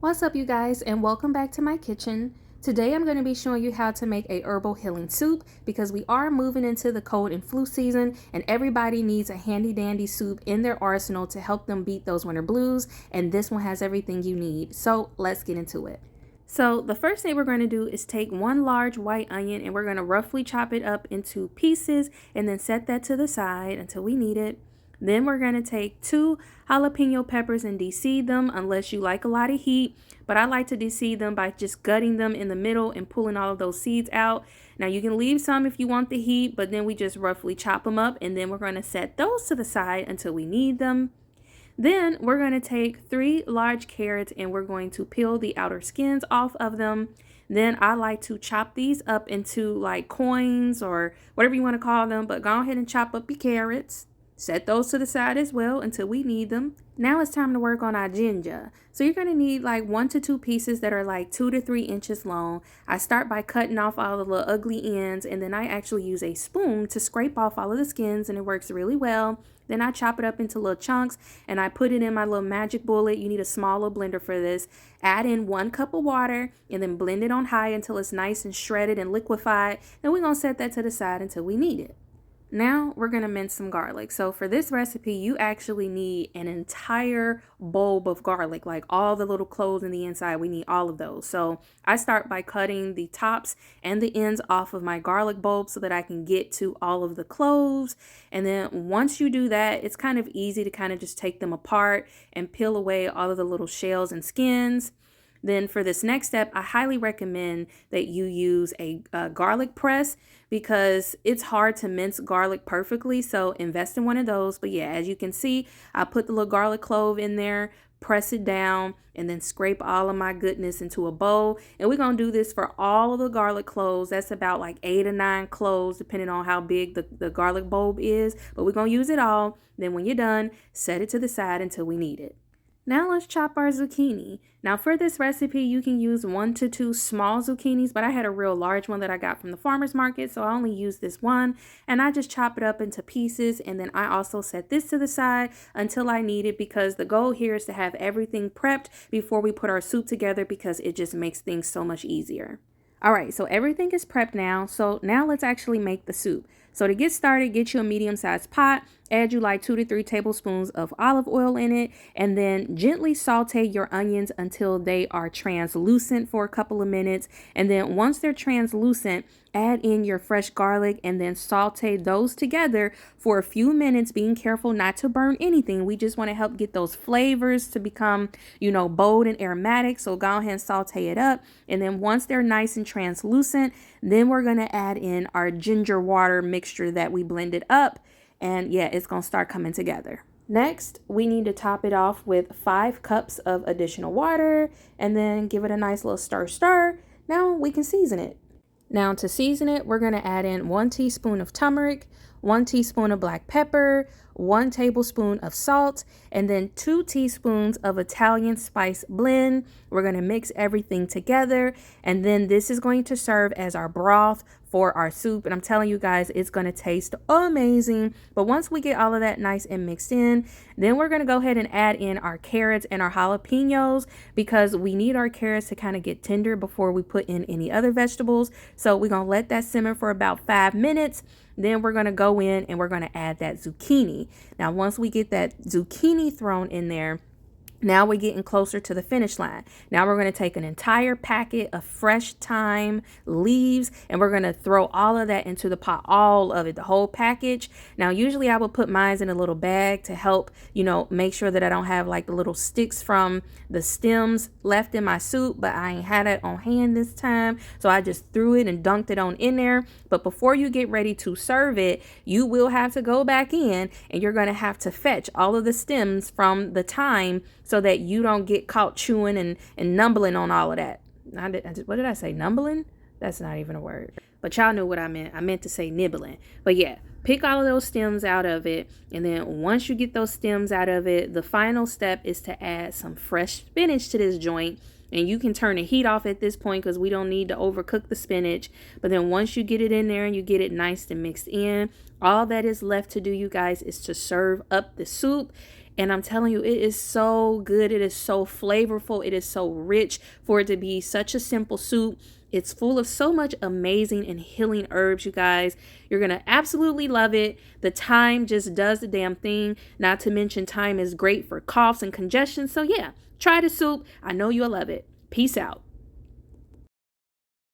What's up, you guys, and welcome back to my kitchen. Today I'm going to be showing you how to make a herbal healing soup because we are moving into the cold and flu season and everybody needs a handy dandy soup in their arsenal to help them beat those winter blues, and this one has everything you need. So let's get into it. So the first thing we're going to do is take one large white onion and we're going to roughly chop it up into pieces and then set that to the side until we need it. Then we're going to take 2 jalapeno peppers and deseed them unless you like a lot of heat. But I like to deseed them by just gutting them in the middle and pulling all of those seeds out. Now you can leave some if you want the heat, but then we just roughly chop them up and then we're going to set those to the side until we need them. Then we're going to take 3 large carrots and we're going to peel the outer skins off of them. Then I like to chop these up into like coins or whatever you want to call them, but go ahead and chop up your carrots. Set those to the side as well until we need them. Now it's time to work on our ginger. So you're going to need like 1 to 2 pieces that are like 2 to 3 inches long. I start by cutting off all the little ugly ends, and then I actually use a spoon to scrape off all of the skins, and it works really well. Then I chop it up into little chunks and I put it in my little magic bullet. You need a smaller blender for this. Add in 1 cup of water and then blend it on high until it's nice and shredded and liquefied. And we're going to set that to the side until we need it. Now we're going to mince some garlic. So for this recipe, you actually need an entire bulb of garlic, like all the little cloves in the inside. We need all of those. So I start by cutting the tops and the ends off of my garlic bulb so that I can get to all of the cloves. And then once you do that, it's kind of easy to kind of just take them apart and peel away all of the little shells and skins. Then for this next step, I highly recommend that you use a garlic press because it's hard to mince garlic perfectly. So invest in one of those. But yeah, as you can see, I put the little garlic clove in there, press it down, and then scrape all of my goodness into a bowl. And we're going to do this for all of the garlic cloves. That's about like 8 or 9 cloves, depending on how big the garlic bulb is. But we're going to use it all. Then when you're done, set it to the side until we need it. Now let's chop our zucchini. Now for this recipe, you can use 1 to 2 small zucchinis, but I had a real large one that I got from the farmer's market, so I only used this one. And I just chop it up into pieces, and then I also set this to the side until I need it because the goal here is to have everything prepped before we put our soup together because it just makes things so much easier. All right, so everything is prepped now. So now let's actually make the soup. So to get started, get you a medium-sized pot, add you like 2 to 3 tablespoons of olive oil in it, and then gently saute your onions until they are translucent for a couple of minutes. And then once they're translucent, add in your fresh garlic and then saute those together for a few minutes, being careful not to burn anything. We just want to help get those flavors to become, bold and aromatic. So go ahead and saute it up. And then once they're nice and translucent, then we're going to add in our ginger water mixture that we blended up. And yeah, it's going to start coming together. Next, we need to top it off with 5 cups of additional water and then give it a nice little stir. Now we can season it. Now to season it, we're going to add in 1 teaspoon of turmeric, 1 teaspoon of black pepper, 1 tablespoon of salt, and then 2 teaspoons of Italian spice blend. We're going to mix everything together, and then this is going to serve as our broth for our soup. And I'm telling you guys, it's going to taste amazing. But once we get all of that nice and mixed in, then we're going to go ahead and add in our carrots and our jalapenos because we need our carrots to kind of get tender before we put in any other vegetables. So we're going to let that simmer for about 5 minutes. Then we're going to go in and we're going to add that zucchini. Now, once we get that zucchini thrown in there, now we're getting closer to the finish line. Now we're going to take an entire packet of fresh thyme leaves and we're going to throw all of that into the pot, all of it, the whole package. Now, usually I would put mine in a little bag to help, make sure that I don't have like the little sticks from the stems left in my soup, but I ain't had it on hand this time. So I just threw it and dunked it on in there. But before you get ready to serve it, you will have to go back in and you're going to have to fetch all of the stems from the thyme so that you don't get caught chewing and numbling on all of that. What did I say? Numbling? That's not even a word. But y'all knew what I meant. I meant to say nibbling. But yeah, pick all of those stems out of it. And then once you get those stems out of it, the final step is to add some fresh spinach to this joint. And you can turn the heat off at this point because we don't need to overcook the spinach. But then once you get it in there and you get it nice and mixed in, all that is left to do, you guys, is to serve up the soup. And I'm telling you, it is so good. It is so flavorful. It is so rich for it to be such a simple soup. It's full of so much amazing and healing herbs, you guys. You're going to absolutely love it. The thyme just does the damn thing. Not to mention, thyme is great for coughs and congestion. So yeah, try the soup. I know you'll love it. Peace out.